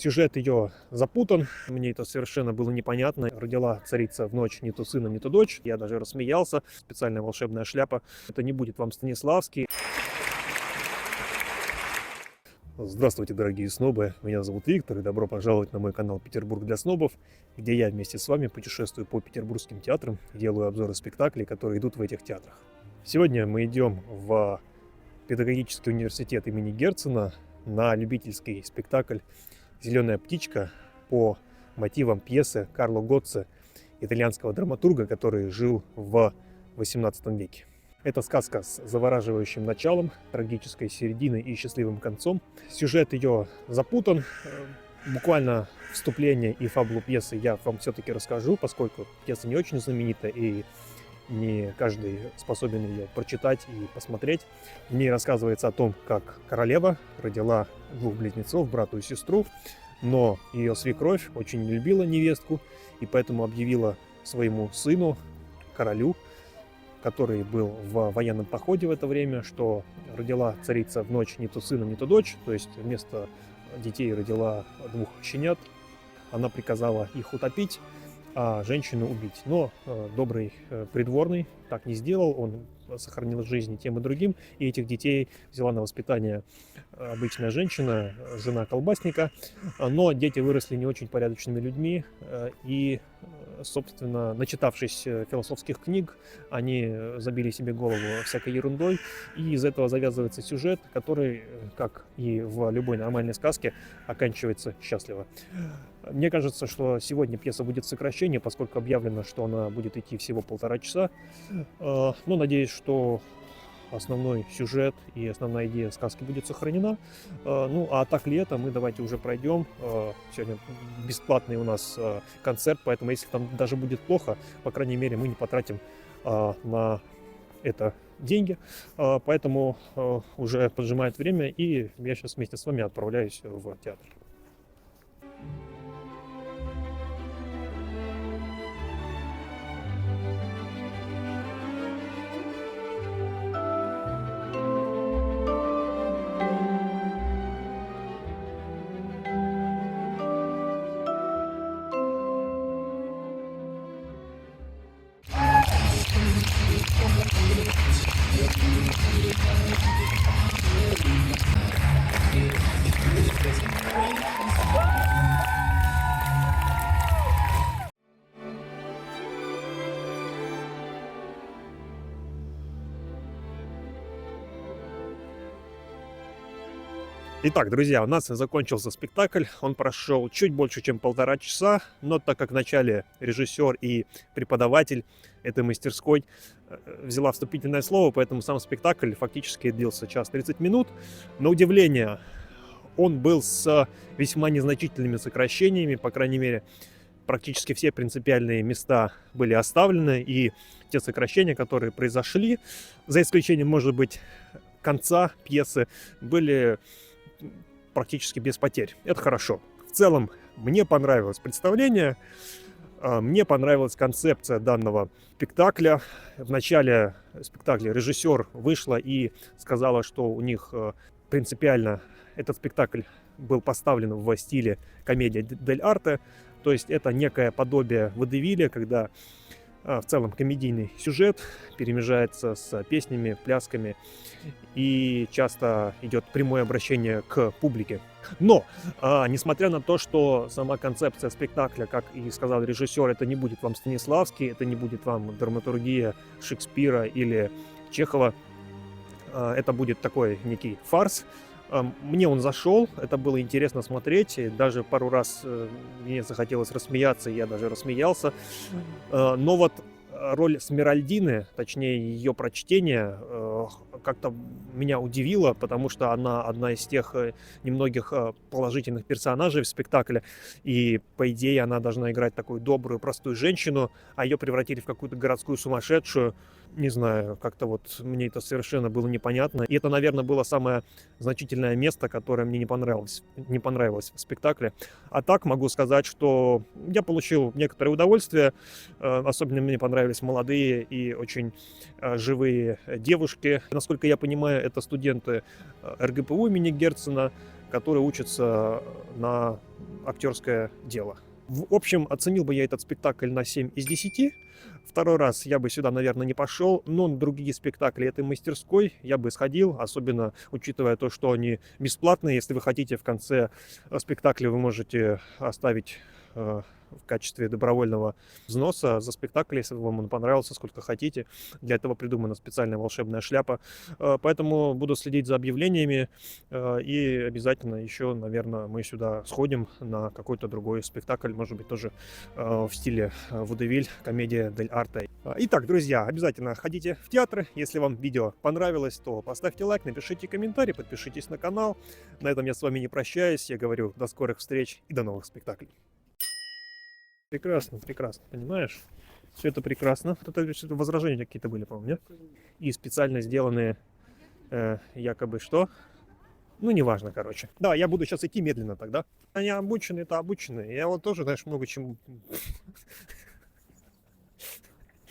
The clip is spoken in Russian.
Сюжет ее запутан, мне это совершенно было непонятно. Родила царица в ночь не то сына, не то дочь. Я даже рассмеялся. Специальная волшебная шляпа. Это не будет вам Станиславский. Здравствуйте, дорогие снобы, меня зовут Виктор, и добро пожаловать на мой канал «Петербург для снобов», где я вместе с вами путешествую по петербургским театрам и делаю обзоры спектаклей, которые идут в этих театрах. Сегодня мы идем в Педагогический университет имени Герцена на любительский спектакль «Зеленая птичка» по мотивам пьесы Карло Гоцци, итальянского драматурга, который жил в XVIII веке. Это сказка с завораживающим началом, трагической серединой и счастливым концом. Сюжет ее запутан. Буквально вступление и фабулу пьесы я вам все-таки расскажу, поскольку пьеса не очень знаменита и не каждый способен ее прочитать и посмотреть. В ней рассказывается о том, как королева родила двух близнецов, брата и сестру, но ее свекровь очень не любила невестку и поэтому объявила своему сыну, королю, который был в военном походе в это время, что родила царица в ночь не то сына, не то дочь, то есть вместо детей родила двух щенят. Она приказала их утопить, а женщину убить. Но добрый придворный так не сделал, он сохранил жизни тем и другим, и этих детей взяла на воспитание обычная женщина, жена колбасника, но дети выросли не очень порядочными людьми, и, собственно, начитавшись философских книг, они забили себе голову всякой ерундой, и из этого завязывается сюжет, который, как и в любой нормальной сказке, оканчивается счастливо. Мне кажется, что сегодня пьеса будет в сокращении, поскольку объявлено, что она будет идти всего 1,5 часа. Но надеюсь, что основной сюжет и основная идея сказки будет сохранена. Ну, а так ли это, мы давайте уже пройдем. Сегодня бесплатный у нас концерт, поэтому если там даже будет плохо, по крайней мере, мы не потратим на это деньги. Поэтому уже поджимает время, и я сейчас вместе с вами отправляюсь в театр. Итак, друзья, у нас закончился спектакль. Он прошел чуть больше, чем 1,5 часа, но так как в начале режиссер и преподаватель этой мастерской взяла вступительное слово, поэтому сам спектакль фактически длился 1:30 минут. На удивление, он был с весьма незначительными сокращениями, по крайней мере, практически все принципиальные места были оставлены, и те сокращения, которые произошли, за исключением, может быть, конца пьесы, были практически без потерь. Это хорошо. В целом, мне понравилось представление, мне понравилась концепция данного спектакля. В начале спектакля режиссер вышла и сказала, что у них принципиально этот спектакль был поставлен в стиле комедия дель арте, то есть это некое подобие водевиля, когда в целом комедийный сюжет перемежается с песнями, плясками, и часто идет прямое обращение к публике. Но, несмотря на то, что сама концепция спектакля, как и сказал режиссер, это не будет вам Станиславский, это не будет вам драматургия Шекспира или Чехова, это будет такой некий фарс. Мне он зашел, это было интересно смотреть, и даже пару раз мне захотелось рассмеяться, я даже рассмеялся. Но вот роль Смиральдины, точнее ее прочтение, как-то меня удивило, потому что она одна из тех немногих положительных персонажей в спектакле, и по идее она должна играть такую добрую, простую женщину, а ее превратили в какую-то городскую сумасшедшую. Не знаю, как-то вот мне это совершенно было непонятно. И это, наверное, было самое значительное место, которое мне не понравилось в спектакле. А так могу сказать, что я получил некоторое удовольствие. Особенно мне понравились молодые и очень живые девушки. Насколько я понимаю, это студенты РГПУ имени Герцена, которые учатся на актерское дело. В общем, оценил бы я этот спектакль на 7 из 10. Второй раз я бы сюда, наверное, не пошел, но на другие спектакли этой мастерской я бы сходил, особенно учитывая то, что они бесплатные. Если вы хотите, в конце спектакля вы можете оставить в качестве добровольного взноса за спектакль, если вам он понравился, сколько хотите. Для этого придумана специальная волшебная шляпа. Поэтому буду следить за объявлениями и обязательно еще, наверное, мы сюда сходим на какой-то другой спектакль, может быть, тоже в стиле водевиль, комедия дель арте. Итак, друзья, обязательно ходите в театры. Если вам видео понравилось, то поставьте лайк, напишите комментарий, подпишитесь на канал. На этом я с вами не прощаюсь. Я говорю до скорых встреч и до новых спектаклей. Прекрасно, прекрасно, понимаешь? Все это прекрасно. Вот это возражения какие-то были, по-моему, нет? И специально сделанные якобы что? Ну, неважно, короче. Да, я буду сейчас идти медленно тогда. Они обученные, это обученные. Я вот тоже, знаешь, много чему